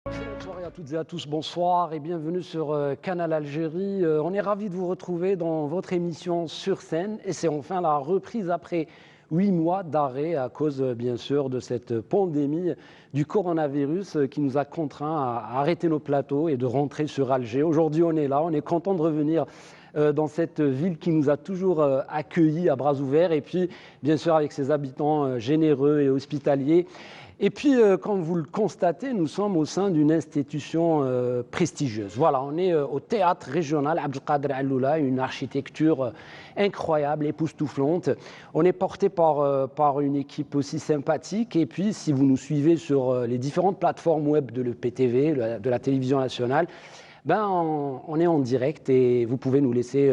Bonne soirée à toutes et à tous, bonsoir et bienvenue sur Canal Algérie. On est ravis de vous retrouver dans votre émission Sur scène et c'est enfin la reprise après 8 mois d'arrêt à cause bien sûr de cette pandémie du coronavirus qui nous a contraints à arrêter nos plateaux et de rentrer sur Alger. Aujourd'hui on est là, on est content de revenir dans cette ville qui nous a toujours accueillis à bras ouverts et puis bien sûr avec ses habitants généreux et hospitaliers. Et puis, comme vous le constatez, nous sommes au sein d'une institution prestigieuse. Voilà, on est au théâtre régional Abdelkader Alloula, une architecture incroyable, époustouflante. On est porté par une équipe aussi sympathique. Et puis, si vous nous suivez sur les différentes plateformes web de l'EPTV, de la télévision nationale, on est en direct et vous pouvez nous laisser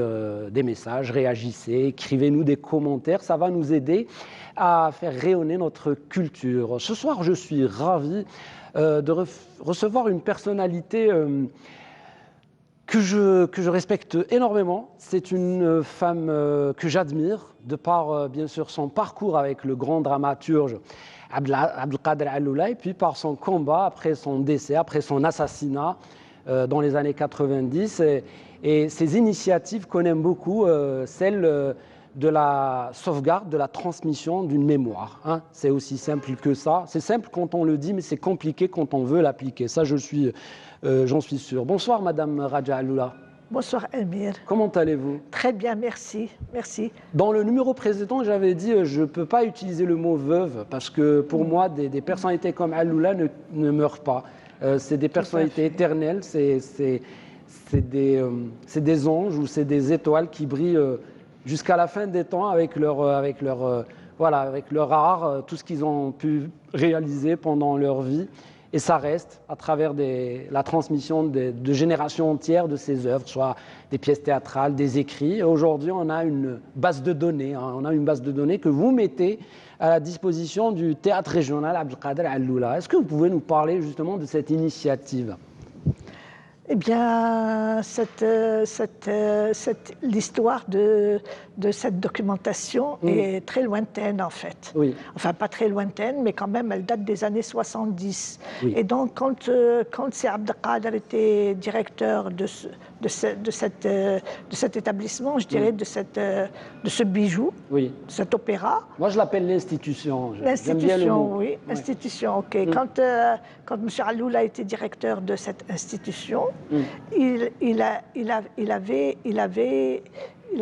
des messages, réagissez, écrivez-nous des commentaires, ça va nous aider à faire rayonner notre culture. Ce soir, je suis ravi de recevoir une personnalité que je respecte énormément. C'est une femme que j'admire, de par bien sûr son parcours avec le grand dramaturge Abdelkader Alloula, et puis par son combat après son décès, après son assassinat, dans les années 90 et ces initiatives qu'on aime beaucoup, celle de la sauvegarde, de la transmission d'une mémoire. Hein. C'est aussi simple que ça. C'est simple quand on le dit, mais c'est compliqué quand on veut l'appliquer. Ça, j'en suis sûr. Bonsoir, Madame Raja Alloula. Bonsoir, Elmire. Comment allez-vous? Très bien, merci. Merci. Dans le numéro précédent, j'avais dit je ne peux pas utiliser le mot veuve parce que pour moi, des personnalités comme Alloula ne meurent pas. C'est des personnalités éternelles, c'est des anges ou c'est des étoiles qui brillent jusqu'à la fin des temps avec leur art, tout ce qu'ils ont pu réaliser pendant leur vie. Et ça reste à travers la transmission de générations entières de ces œuvres, soit des pièces théâtrales, des écrits. Et aujourd'hui, on a une base de données. On a une base de données que vous mettez à la disposition du théâtre régional Abdelkader Alloula. Est-ce que vous pouvez nous parler justement de cette initiative? Eh bien, l'histoire de cette documentation est très lointaine, en fait. Oui. Enfin, pas très lointaine, mais quand même, elle date des années 70. Oui. Et donc, quand c'est Abdelkader était directeur de cet établissement, je dirais, de ce bijou, oui, de cet opéra. Moi, je l'appelle l'institution. L'institution, oui. Ouais. Institution, ok. Quand M. Alloula était directeur de cette institution, il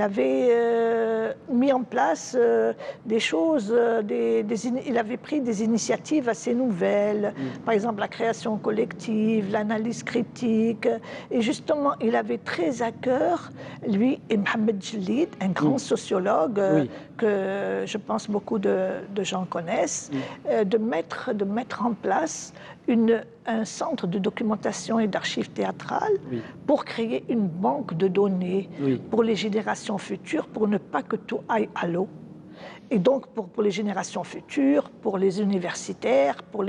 avait mis en place des choses, il avait pris des initiatives assez nouvelles, par exemple la création collective, l'analyse critique, et justement il avait très à cœur, lui et Mohamed Djellid, un grand sociologue que je pense beaucoup de gens connaissent, de mettre en place un centre de documentation et d'archives théâtrales pour créer une banque de données pour les générations futures, pour ne pas que tout aille à l'eau. Et donc, pour les générations futures, pour les universitaires, pour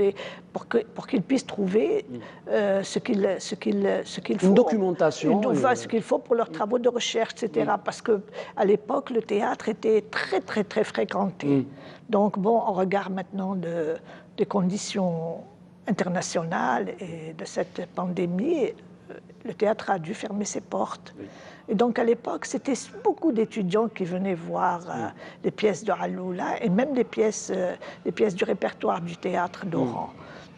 qu'ils puissent trouver ce qu'il faut. Une documentation. Ce qu'il faut pour leurs travaux de recherche, etc. Parce qu'à l'époque, le théâtre était très, très, très fréquenté. Donc, bon, on regarde maintenant des conditions internationales et de cette pandémie, le théâtre a dû fermer ses portes. Et donc à l'époque, c'était beaucoup d'étudiants qui venaient voir les pièces de Alloula et même les pièces du répertoire du théâtre d'Oran.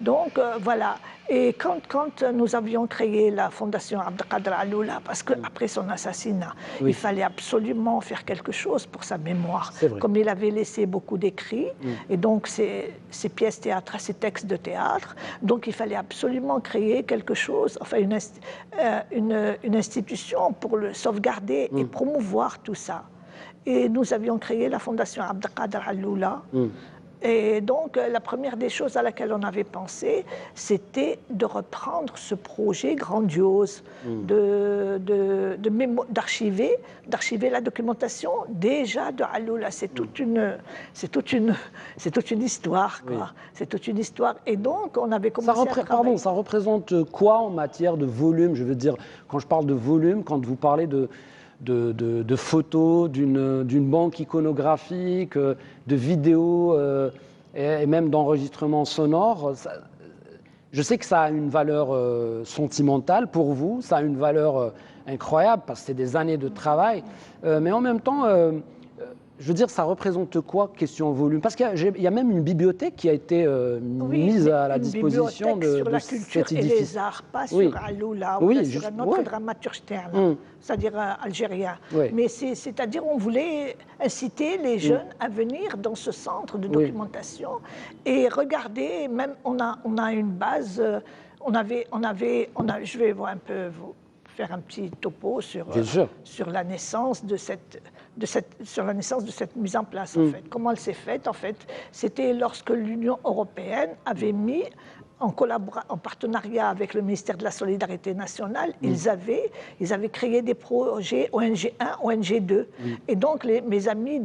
Donc voilà. Et quand nous avions créé la fondation Abdelkader Alloula, parce qu'après son assassinat, il fallait absolument faire quelque chose pour sa mémoire. Comme il avait laissé beaucoup d'écrits, et donc ses pièces théâtrales, ses textes de théâtre, donc il fallait absolument créer quelque chose, enfin une institution pour le sauvegarder et promouvoir tout ça. Et nous avions créé la fondation Abdelkader Alloula. Et donc, la première des choses à laquelle on avait pensé, c'était de reprendre ce projet grandiose d'archiver la documentation déjà de Alloula. C'est toute une histoire, quoi. C'est toute une histoire. Et donc, on avait commencé à travailler. Ça représente quoi en matière de volume? Je veux dire, quand je parle de volume, quand vous parlez de photos, d'une banque iconographique, de vidéos et même d'enregistrements sonores. je sais que ça a une valeur sentimentale pour vous, ça a une valeur incroyable parce que c'est des années de travail, mais en même temps, je veux dire, ça représente quoi, question volume? Parce qu'il y a même une bibliothèque qui a été mise à la disposition de sur la culture cet et édifice. les arts, pas sur Alloula ou sur un autre dramaturge externe, c'est-à-dire algérien. Oui. Mais c'est-à-dire on voulait inciter les jeunes à venir dans ce centre de documentation et regarder, même on a une base, je vais voir un peu vous faire un petit topo sur la naissance de cette mise en place, en fait. Comment elle s'est faite, en fait? C'était lorsque l'Union européenne avait mis, en partenariat avec le ministère de la Solidarité nationale, ils avaient créé des projets ONG 1, ONG 2. Et donc, mes amis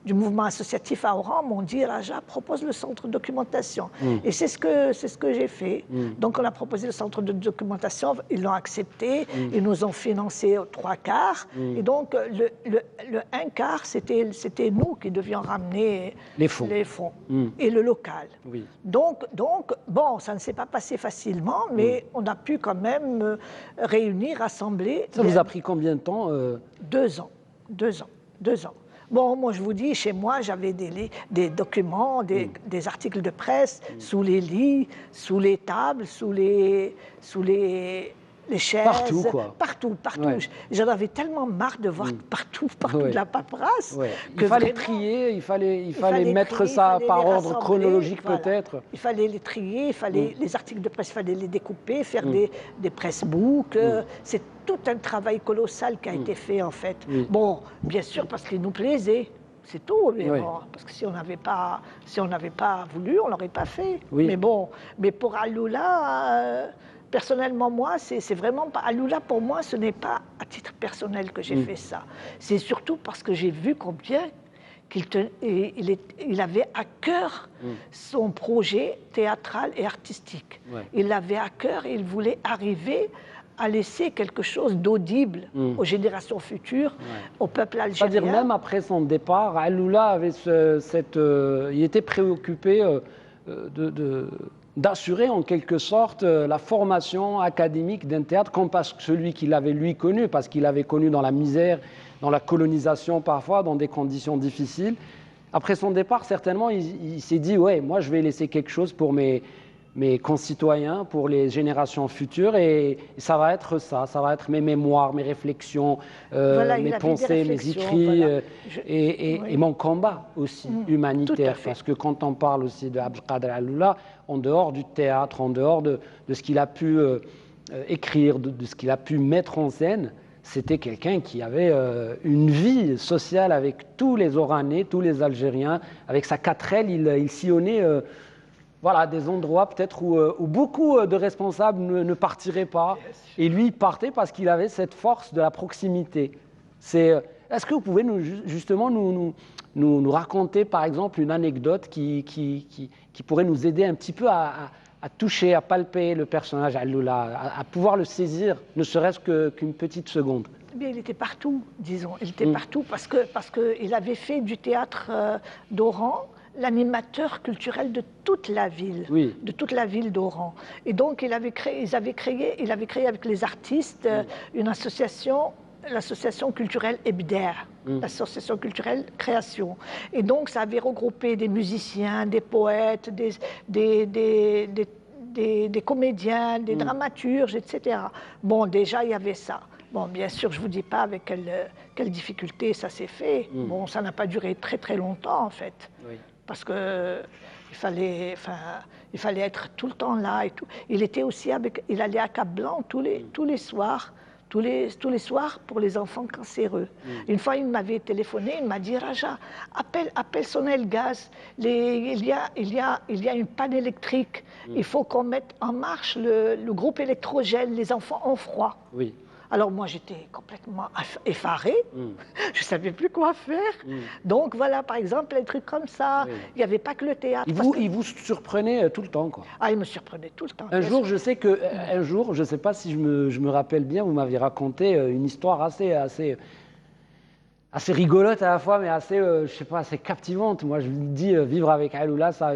du mouvement associatif à Oran m'ont dit, Raja, propose le centre de documentation. Et c'est ce que j'ai fait. Donc, on a proposé le centre de documentation, ils l'ont accepté, ils nous ont financé aux 3/4. Et donc, le 1/4, c'était nous qui devions ramener les fonds et le local. Oui. Donc, bon, ça ne s'est pas passé facilement, mais on a pu quand même réunir, rassembler. Ça vous a pris combien de temps 2 ans. 2 ans. 2 ans. Bon, moi, je vous dis, chez moi, j'avais des documents, des articles de presse sous les lits, sous les tables, sous les chaises. Partout, quoi. Partout. Ouais. J'en avais tellement marre de voir partout de la paperasse. Ouais. Il fallait trier, il fallait mettre ça par ordre chronologique, peut-être. Il fallait les trier, il fallait les articles de presse, il fallait les découper, faire des pressbooks. C'est tout un travail colossal qui a été fait, en fait. Bon, bien sûr, parce qu'il nous plaisait. C'est tout, mais bon, parce que si on n'avait pas voulu, on ne l'aurait pas fait. Mais bon, mais pour Alloula, personnellement, moi, c'est vraiment pas... Alloula, pour moi, ce n'est pas à titre personnel que j'ai fait ça. C'est surtout parce que j'ai vu combien il avait à cœur son projet théâtral et artistique. Il l'avait à cœur et il voulait arriver à laisser quelque chose d'audible aux générations futures, au peuple algérien. C'est-à-dire même après son départ, Alloula avait il était préoccupé d'assurer en quelque sorte la formation académique d'un théâtre comme celui qu'il avait lui connu, parce qu'il avait connu dans la misère, dans la colonisation parfois, dans des conditions difficiles. Après son départ, certainement, il s'est dit, ouais, moi je vais laisser quelque chose pour mes concitoyens, pour les générations futures, et ça va être ça va être mes mémoires, mes réflexions, mes pensées, mes écrits, et mon combat aussi humanitaire, parce que quand on parle aussi de Abdelkader Alloula, en dehors du théâtre, en dehors de ce qu'il a pu écrire, de ce qu'il a pu mettre en scène, c'était quelqu'un qui avait une vie sociale avec tous les Oranais, tous les Algériens, avec sa 4L, il sillonnait voilà, des endroits peut-être où beaucoup de responsables ne partiraient pas. Et lui, il partait parce qu'il avait cette force de la proximité. Est-ce que vous pouvez justement nous raconter, par exemple, une anecdote qui pourrait nous aider un petit peu à toucher, à palper le personnage Alloula, à pouvoir le saisir, ne serait-ce qu'une petite seconde? Eh bien, il était partout, disons. Il était partout parce qu'il avait fait du théâtre d'Oran l'animateur culturel de toute la ville, de toute la ville d'Oran. Et donc, il avait créé avec les artistes une association, l'association culturelle Ebder, l'association culturelle Création. Et donc, ça avait regroupé des musiciens, des poètes, des comédiens, des dramaturges, etc. Bon, déjà, il y avait ça. Bon, bien sûr, je ne vous dis pas avec quelle difficulté ça s'est fait. Bon, ça n'a pas duré très, très longtemps, en fait. Parce qu'il fallait être tout le temps là et tout. Il allait à Cap-Blanc tous les soirs pour les enfants cancéreux. Une fois, il m'avait téléphoné, il m'a dit, Raja, appelle Sonel Gaz, il y a une panne électrique, il faut qu'on mette en marche le groupe électrogène, les enfants ont froid. Alors moi, j'étais complètement effarée, je ne savais plus quoi faire. Donc voilà, par exemple, des trucs comme ça. Il n'y avait pas que le théâtre. Il vous surprenait tout le temps, quoi. Ah, il me surprenait tout le temps. Un jour, je ne sais pas si je me rappelle bien, vous m'aviez raconté une histoire assez rigolote à la fois, mais assez captivante. Moi, je me dis, vivre avec Alloula, ça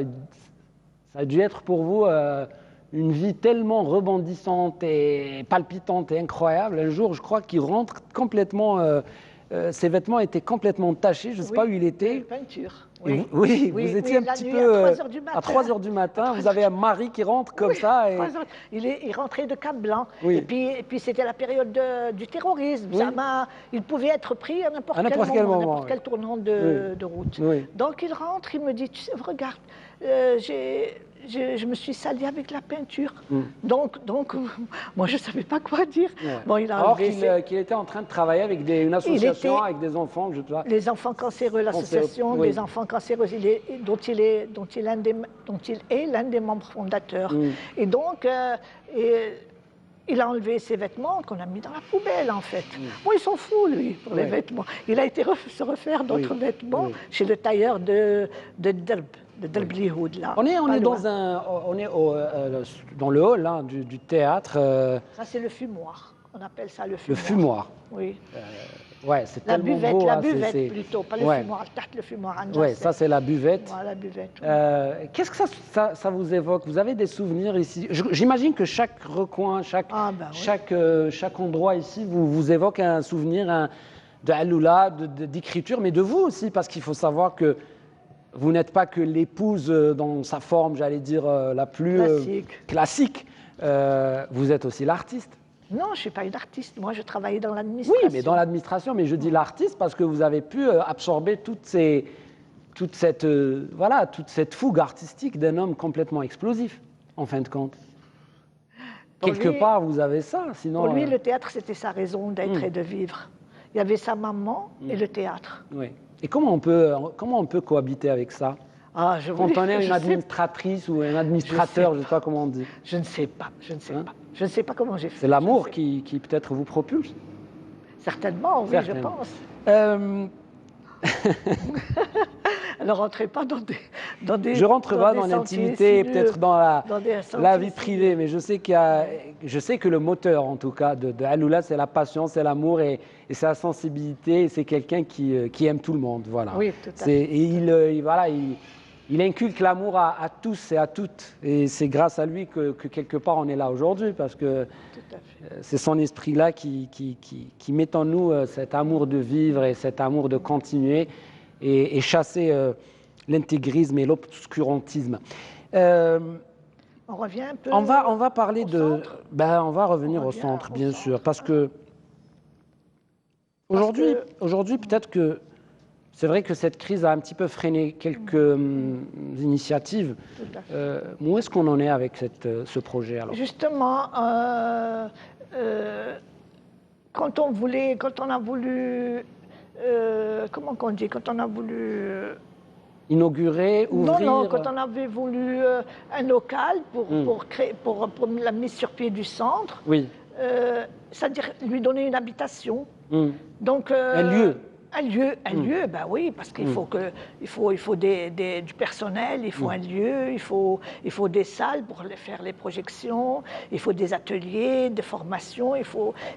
Ça a dû être pour vous une vie tellement rebondissante et palpitante et incroyable. Un jour, je crois qu'il rentre complètement, ses vêtements étaient complètement tachés, je ne sais pas où il était. Peinture. Oui, vous étiez un petit peu à 3 heures du matin. Vous avez un mari qui rentre comme ça. Et... Il rentrait de Cap Blanc. Oui. Et puis c'était la période du terrorisme. Oui. Il pouvait être pris à n'importe quel moment, n'importe quel tournant de route. Oui. Donc il rentre, il me dit, tu sais, regarde, je me suis sali avec la peinture. Donc, moi, je ne savais pas quoi dire. Ouais. Bon, il a Alors enlevé qu'il était en train de travailler avec une association, avec des enfants. Les enfants cancéreux, l'association des enfants cancéreux, dont il est l'un des membres fondateurs. Et donc, il a enlevé ses vêtements qu'on a mis dans la poubelle, en fait. Bon, il s'en fout, lui, pour les vêtements. Il a été se refaire d'autres vêtements chez le tailleur de Derb. Là. On est dans le hall hein, du théâtre. Ça, c'est le fumoir. On appelle ça le fumoir. Le fumoir. Oui. Ouais, c'est la tellement buvette, beau. La buvette, plutôt, pas le fumoir. Le fumoir. Oui, ça, c'est la buvette. Voilà, la buvette. Qu'est-ce que ça vous évoque? Vous avez des souvenirs ici? J'imagine que chaque recoin, chaque endroit ici vous évoque un souvenir de Alloula, d'écriture, mais de vous aussi, parce qu'il faut savoir que vous n'êtes pas que l'épouse dans sa forme, j'allais dire, la plus classique. Vous êtes aussi l'artiste. Non, je ne suis pas une artiste. Moi, je travaillais dans l'administration. Oui, mais dans l'administration. Mais je dis l'artiste parce que vous avez pu absorber toute cette fougue artistique d'un homme complètement explosif, en fin de compte. Quelque part, vous avez ça. Sinon, pour lui, le théâtre, c'était sa raison d'être et de vivre. Il y avait sa maman et le théâtre. Oui. Et comment on peut cohabiter avec ça? Quand on est une administratrice ou un administrateur, je ne sais pas comment on dit. Je ne sais pas, je ne sais pas comment j'ai fait. C'est l'amour qui peut-être vous propulse? Certainement, oui, je pense. Ne rentrez pas dans des je ne rentre pas dans l'intimité, peut-être dans la vie privée, mais je sais que le moteur, en tout cas, de Alloula, c'est la passion, c'est l'amour et c'est la sensibilité. C'est quelqu'un qui aime tout le monde, voilà. Oui, tout à fait. Et il inculque l'amour à tous et à toutes. Et c'est grâce à lui que quelque part on est là aujourd'hui, parce que c'est son esprit-là qui met en nous cet amour de vivre et cet amour de continuer et chasser l'intégrisme et l'obscurantisme. On revient un peu. On va parler centre. On va revenir au centre, bien sûr, parce que aujourd'hui, peut-être que c'est vrai que cette crise a un petit peu freiné quelques initiatives. Où est-ce qu'on en est avec ce projet alors? Justement, quand on a voulu, comment on dit, quand on a voulu inaugurer, ouvrir. Non, quand on avait voulu un local pour la mise sur pied du centre. Oui. C'est-à-dire lui donner une habitation. Donc un lieu. Un lieu, ben oui, parce qu'il faut du personnel, il faut un lieu, il faut des salles pour faire les projections, il faut des ateliers, des formations,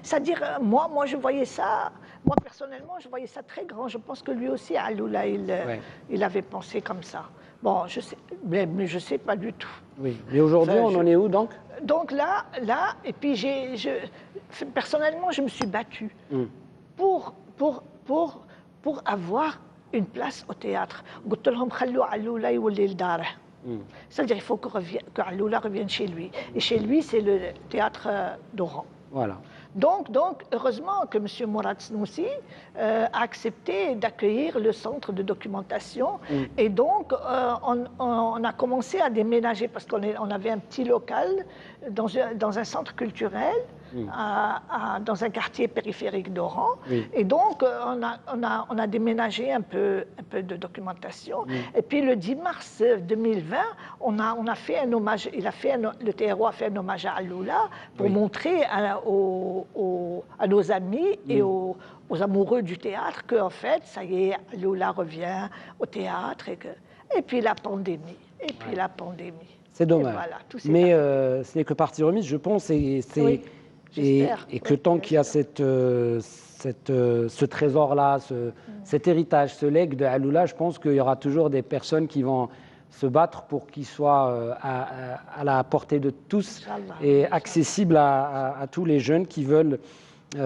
c'est-à-dire, moi je voyais ça, moi personnellement, je voyais ça très grand. Je pense que lui aussi, à Alloula, il avait pensé comme ça. Bon, je sais, mais je sais pas du tout. Oui, mais aujourd'hui, on en est où donc? Donc là, et puis personnellement, je me suis battue pour avoir une place au théâtre. C'est-à-dire qu'il faut que Alloula revienne chez lui. Et chez lui, c'est le théâtre d'Oran. Voilà. Donc, heureusement que M. Mourad Snoussi a accepté d'accueillir le centre de documentation. Et donc, on a commencé à déménager parce qu'on avait un petit local dans un centre culturel. Dans un quartier périphérique d'Oran. Et donc, on a déménagé un peu de documentation. Et puis, le 10 mars 2020, on a fait un hommage, le TRO a fait un hommage à Alloula pour montrer à nos amis et aux amoureux du théâtre qu'en fait, ça y est, Alloula revient au théâtre. Et puis, la pandémie. C'est dommage. Voilà, mais ce n'est que partie remise, je pense, et que tant qu'il y a ce trésor-là, cet héritage, ce legs de Alloula, je pense qu'il y aura toujours des personnes qui vont se battre pour qu'il soit à la portée de tous Inch'Allah. et accessible à tous les jeunes qui veulent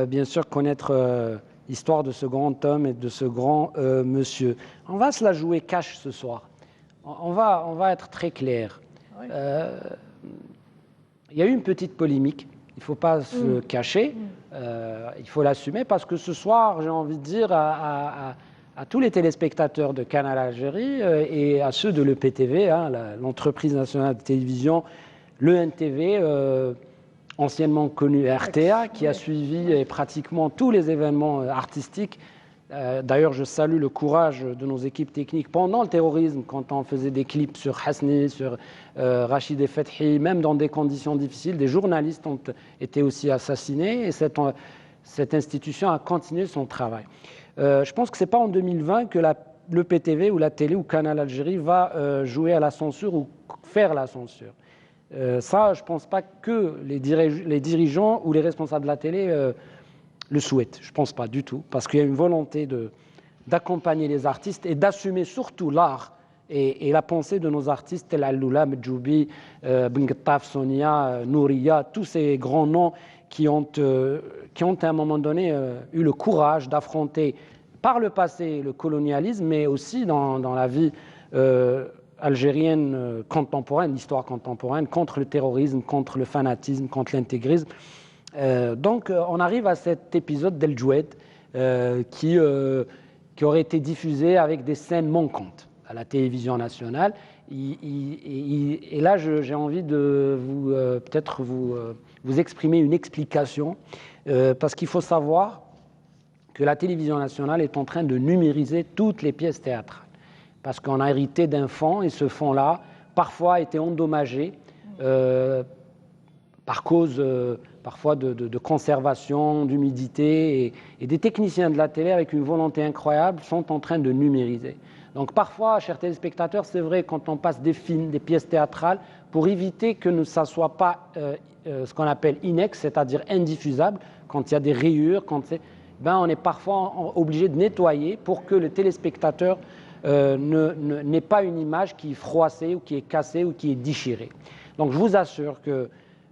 bien sûr connaître l'histoire de ce grand homme et de ce grand monsieur. On va se la jouer cash ce soir. On va être très clair. Oui. Il y a eu une petite polémique, il ne faut pas se cacher, il faut l'assumer parce que ce soir, j'ai envie de dire à tous les téléspectateurs de Canal Algérie et à ceux de l'EPTV, hein, l'entreprise nationale de télévision, le NTV, anciennement connu RTA, qui a suivi pratiquement tous les événements artistiques. D'ailleurs, je salue le courage de nos équipes techniques pendant le terrorisme, quand on faisait des clips sur Hasni, sur Rachid et Fethi, même dans des conditions difficiles. Des journalistes ont été aussi assassinés et cette institution a continué son travail. Je pense que ce n'est pas en 2020 que le PTV ou la télé ou Canal Algérie va jouer à la censure ou faire la censure. Ça, je ne pense pas que les dirigeants ou les responsables de la télé le souhaitent. Je ne pense pas du tout, parce qu'il y a une volonté d'accompagner les artistes et d'assumer surtout l'art et la pensée de nos artistes, tels Alloula, Medjoubi, Benguettaf, Sonia, Nouria, tous ces grands noms qui ont à un moment donné eu le courage d'affronter par le passé le colonialisme, mais aussi dans la vie algérienne contemporaine, l'histoire contemporaine, contre le terrorisme, contre le fanatisme, contre l'intégrisme. Donc on arrive à cet épisode d'El Djoued qui aurait été diffusé avec des scènes manquantes à la télévision nationale. Et là, j'ai envie de peut-être vous exprimer une explication, parce qu'il faut savoir que la télévision nationale est en train de numériser toutes les pièces théâtrales, parce qu'on a hérité d'un fonds, et ce fonds-là, parfois, a été endommagé par cause parfois de conservation, d'humidité, et des techniciens de la télé, avec une volonté incroyable, sont en train de numériser. Donc parfois, chers téléspectateurs, c'est vrai, quand on passe des films, des pièces théâtrales, pour éviter que ça ne soit pas ce qu'on appelle inex, c'est-à-dire indiffusable, quand il y a des rayures, on est parfois obligé de nettoyer pour que le téléspectateur n'ait pas une image qui est froissée, ou qui est cassée, ou qui est déchirée. Donc je vous assure que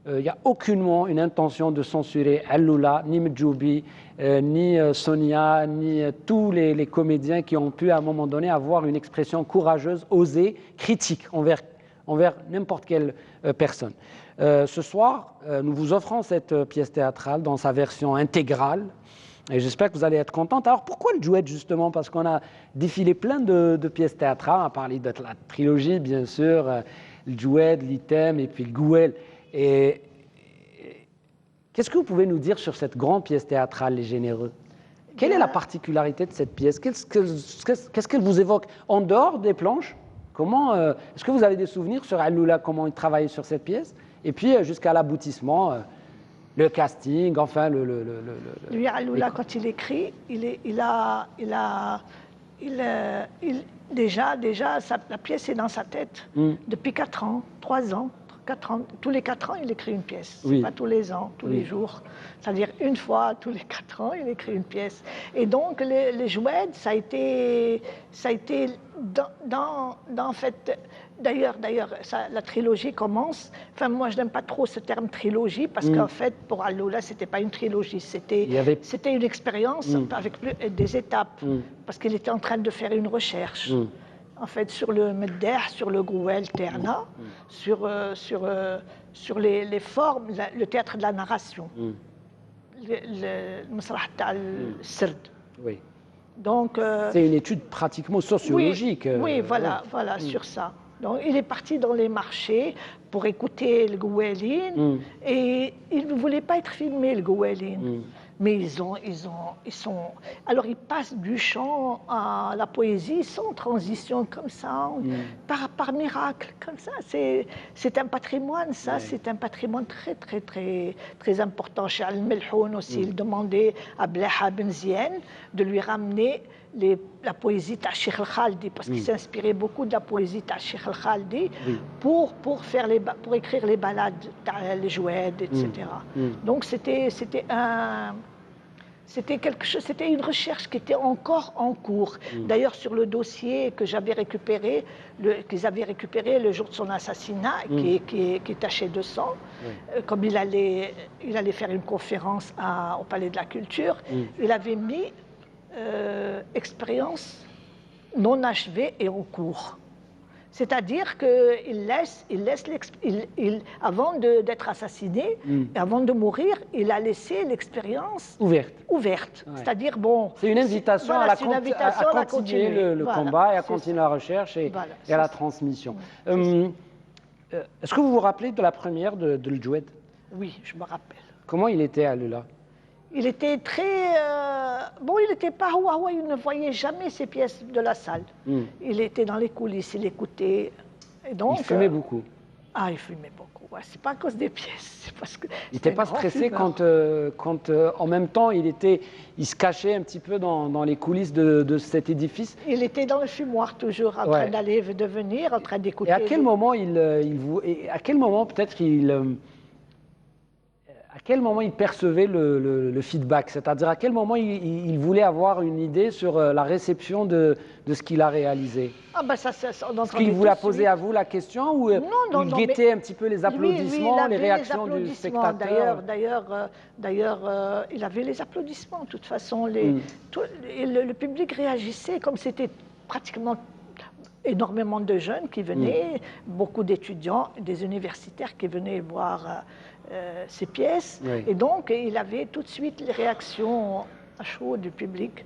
il n'y a aucunement une intention de censurer Alloula, ni Medjoubi, ni Sonia, ni tous les comédiens qui ont pu à un moment donné avoir une expression courageuse, osée, critique envers n'importe quelle personne. Ce soir, nous vous offrons cette pièce théâtrale dans sa version intégrale, et j'espère que vous allez être contente. Alors pourquoi le Djoued justement? Parce qu'on a défilé plein de pièces théâtrales, on a parlé de la trilogie bien sûr, le Djoued, l'Item et puis le Gouel. Et qu'est-ce que vous pouvez nous dire sur cette grande pièce théâtrale, Les Généreux? Quelle est la particularité de cette pièce? Qu'est-ce qu'elle vous évoque en dehors des planches? Est-ce que vous avez des souvenirs sur Alloula, comment il travaillait sur cette pièce? Et puis jusqu'à l'aboutissement, le casting, enfin Lui, Alloula, quand il écrit, déjà la pièce est dans sa tête depuis 4 ans, 3 ans. 4 ans, tous les 4 ans, il écrit une pièce. Oui. Pas tous les ans, tous les jours. C'est-à-dire une fois tous les 4 ans, il écrit une pièce. Et donc, les Djoued, ça a été en fait. D'ailleurs, la trilogie commence. Enfin, moi, je n'aime pas trop ce terme trilogie parce qu'en fait, pour Alloula, c'était pas une trilogie, c'était une expérience avec des étapes, parce qu'il était en train de faire une recherche. En fait, sur le Medder, sur le Gouel Terna, sur les formes, le théâtre de la narration, le Masrah al-Sird. Oui. Donc, c'est une étude pratiquement sociologique. Oui, voilà, sur ça. Donc, il est parti dans les marchés pour écouter le Gouelin, et il ne voulait pas être filmé, le Gouelin. Mais ils sont. Alors, ils passent du chant à la poésie sans transition, comme ça, par miracle, comme ça. C'est un patrimoine, ça, c'est un patrimoine très, très, très, très important. Chez Al-Melhoun aussi, il demandait à Blaha Benziane de lui ramener la poésie de Cheikh Al-Khaldi, parce qu'il s'inspirait beaucoup de la poésie de Cheikh Al-Khaldi pour écrire les ballades, les Djoued, etc. Donc, c'était C'était une recherche qui était encore en cours. D'ailleurs, sur le dossier que j'avais récupéré, qu'ils avaient récupéré le jour de son assassinat, qui est taché de sang, comme il allait faire une conférence au Palais de la Culture, il avait mis expérience non achevée et en cours. C'est-à-dire avant d'être assassiné, et avant de mourir, il a laissé l'expérience ouverte. Ouais. C'est-à-dire, bon... C'est une invitation, à continuer le combat et à continuer la recherche et à la transmission. Est-ce que vous vous rappelez de la première de L'Djoued? Oui, je me rappelle. Comment il était à Lula? Il était très... Bon, il n'était pas Huawei, il ne voyait jamais ses pièces de la salle. Il était dans les coulisses, il écoutait. Et donc, il fumait beaucoup. Ah, il fumait beaucoup. Ouais, c'est pas à cause des pièces, c'est parce que... Il n'était pas stressé quand en même temps, il se cachait un petit peu dans les coulisses de cet édifice? Il était dans le fumoir toujours, en train d'aller et de venir, en train d'écouter. Et à quel moment à quel moment il percevait le feedback? C'est-à-dire à quel moment il voulait avoir une idée sur la réception de ce qu'il a réalisé? Est-ce qu'il vous l'a posé à vous la question ou il guettait un petit peu les applaudissements, les réactions du spectateur? D'ailleurs, il avait les applaudissements. De toute façon, le public réagissait comme c'était pratiquement énormément de jeunes qui venaient, beaucoup d'étudiants, des universitaires qui venaient voir ses pièces. Et donc, il avait tout de suite les réactions à chaud du public.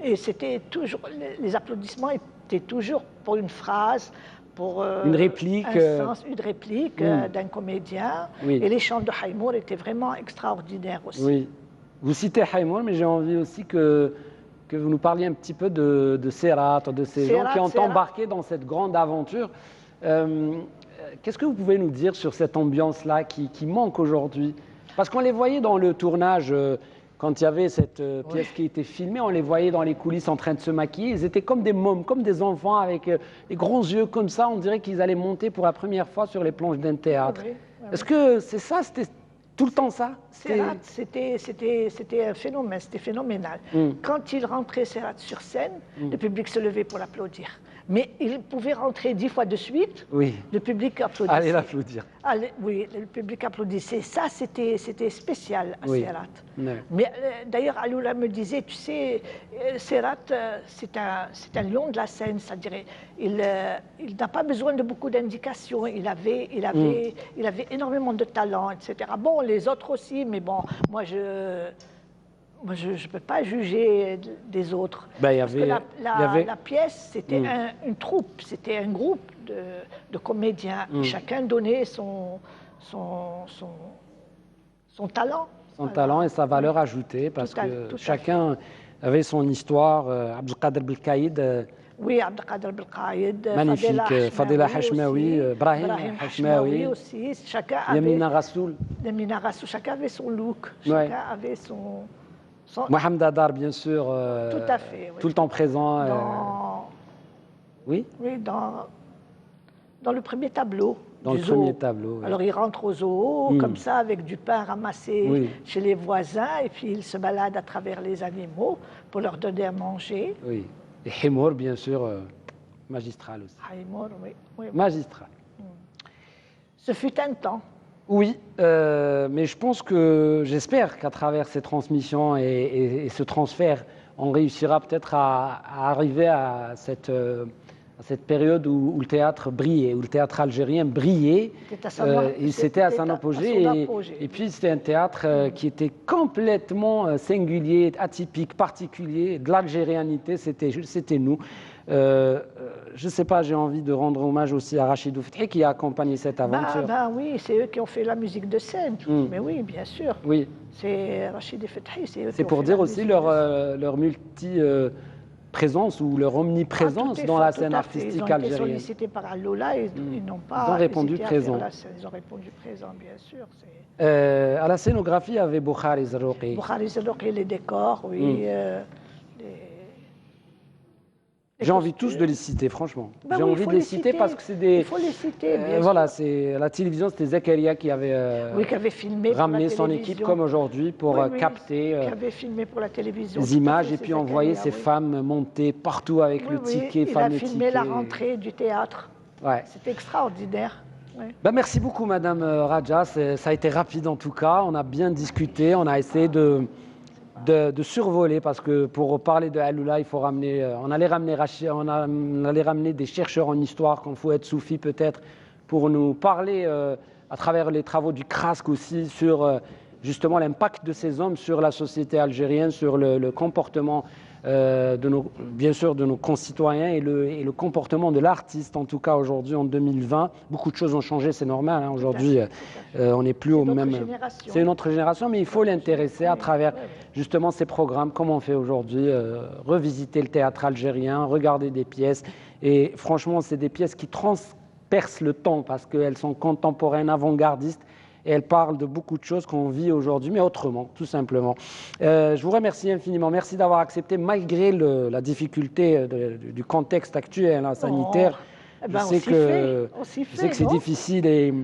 Et c'était toujours, les applaudissements étaient toujours pour une phrase, pour une réplique, une réplique d'un comédien. Et les chants de Haïmour étaient vraiment extraordinaires aussi. Oui. Vous citez Haïmour, mais j'ai envie aussi que vous nous parliez un petit peu de Serrat, de ces gens qui ont embarqué dans cette grande aventure. Qu'est-ce que vous pouvez nous dire sur cette ambiance-là qui manque aujourd'hui? Parce qu'on les voyait dans le tournage, quand il y avait cette pièce qui était filmée, on les voyait dans les coulisses en train de se maquiller. Ils étaient comme des mômes, comme des enfants avec des grands yeux comme ça. On dirait qu'ils allaient monter pour la première fois sur les planches d'un théâtre. Est-ce que c'est ça? C'était tout le temps ça? C'était un phénomène, c'était phénoménal. Quand il rentrait Serrat sur scène, le public se levait pour l'applaudir. Mais il pouvait rentrer 10 fois de suite, le public applaudissait. Allez l'applaudir. Oui, le public applaudissait. Ça, c'était spécial à Serrat. Mais d'ailleurs, Aloula me disait, tu sais, Serrat, c'est un lion de la scène, c'est-à-dire il n'a pas besoin de beaucoup d'indications. Il avait énormément de talent, etc. Bon, les autres aussi, mais bon, moi, je ne peux pas juger des autres. Parce que la pièce, c'était une troupe, c'était un groupe de comédiens. Chacun donnait son talent. Son talent et sa valeur ajoutée, parce que chacun avait son histoire. Abdelkader Belkaïd. Oui, Abdelkader Belkaïd. Magnifique. Fadela Hachmaoui, Brahim Hachmaoui aussi. Yamina Rassoul. Yamina Rassoul. Chacun avait son look. Chacun avait son... Mohamed Hadar, bien sûr, tout à fait, tout le temps présent. Oui, dans le premier tableau. Dans le premier tableau. Alors il rentre au zoo, comme ça, avec du pain ramassé chez les voisins, et puis il se balade à travers les animaux pour leur donner à manger. Oui, et Haïmour, bien sûr, magistral aussi. Haïmour, oui. Magistral. Ce fut un temps. Oui, mais je pense j'espère qu'à travers ces transmissions et ce transfert, on réussira peut-être à arriver à cette période où le théâtre brillait, où le théâtre algérien brillait. C'était à son apogée. Et puis c'était un théâtre qui était complètement singulier, atypique, particulier, de l'algérianité, c'était nous. Je ne sais pas, j'ai envie de rendre hommage aussi à Rachidou Fethi qui a accompagné cette aventure. Oui, c'est eux qui ont fait la musique de scène. Mais oui, bien sûr. Oui. C'est Rachidou Fethi, c'est eux qui ont fait la musique. C'est pour dire aussi leur multi-présence ou leur omniprésence dans la scène artistique algérienne. Ils ont été sollicités par Aloula et ils n'ont pas... Ils ont répondu présent. Ils ont répondu présent, bien sûr. À la scénographie, il y avait Boukhari Zarrouqi. Boukhari Zarrouqi, les décors, oui. J'ai envie tous de les citer, franchement. Ben J'ai oui, envie de les citer parce que c'est des... Il faut les citer, bien voilà, sûr. c'est la télévision, c'était Zakaria qui avait Oui, qui avait filmé pour la ramené son télévision. équipe comme aujourd'hui pour Oui, oui, capter qui avait filmé pour la télévision. les Tout à images fait, et c'est puis envoyer Zakaria, ces oui. femmes monter partout avec Oui, le oui, ticket, il a fameux filmé ticket. la rentrée du théâtre. Ouais. C'était extraordinaire. Oui. Ben, merci beaucoup, Madame Raja. Ça a été rapide en tout cas. On a bien discuté. On a essayé de survoler parce que pour parler de Alula, il faut ramener. On allait ramener des chercheurs en histoire, comme Fouad Soufi peut-être, pour nous parler à travers les travaux du CRASC aussi sur justement l'impact de ces hommes sur la société algérienne, sur le comportement bien sûr de nos concitoyens et le comportement de l'artiste, en tout cas aujourd'hui en 2020. Beaucoup de choses ont changé, c'est normal. Hein. Aujourd'hui, on n'est plus au même... C'est une autre génération, mais il faut l'intéresser à travers justement ces programmes, comme on fait aujourd'hui, revisiter le théâtre algérien, regarder des pièces. Et franchement, c'est des pièces qui transpercent le temps parce qu'elles sont contemporaines, avant-gardistes. Et elle parle de beaucoup de choses qu'on vit aujourd'hui, mais autrement, tout simplement. Je vous remercie infiniment. Merci d'avoir accepté, malgré la difficulté du contexte actuel sanitaire. Ben, je sais que c'est difficile et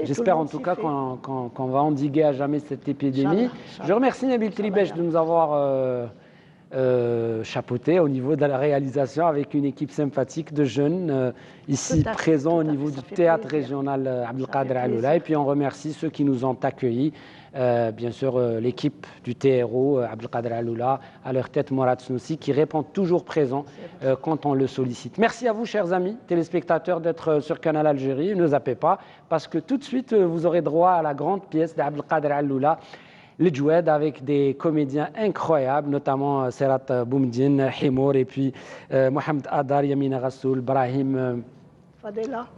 j'espère en tout cas qu'on va endiguer à jamais cette épidémie. Je remercie Nabil Tribech de nous avoir chapeauté au niveau de la réalisation avec une équipe sympathique de jeunes ici présents au niveau du théâtre régional Abdelkader Alula. Et puis on remercie ceux qui nous ont accueillis, bien sûr l'équipe du TRO Abdelkader Alula, à leur tête Mourad Snoussi, qui répond toujours présent quand on le sollicite. Merci à vous, chers amis téléspectateurs, d'être sur Canal Algérie. Ne zappez pas, parce que tout de suite vous aurez droit à la grande pièce d'Abdelkader Alula, le Djoued, avec des comédiens incroyables, notamment Serat Boumdine, Himour, et puis Mohamed Adar, Yamina Rassoul, Brahim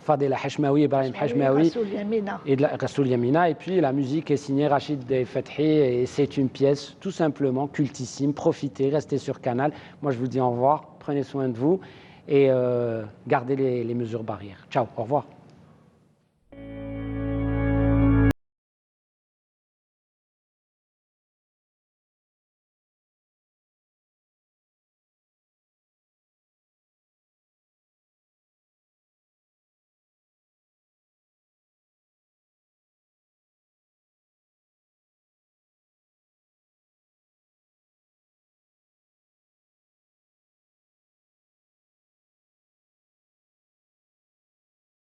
Fadela Hachmaoui, Ibrahim Hachmaoui et Rassoul Yamina. Et puis la musique est signée Rachid Fethi et c'est une pièce tout simplement cultissime. Profitez, restez sur Canal. Moi je vous dis au revoir, prenez soin de vous et gardez les mesures barrières. Ciao, au revoir.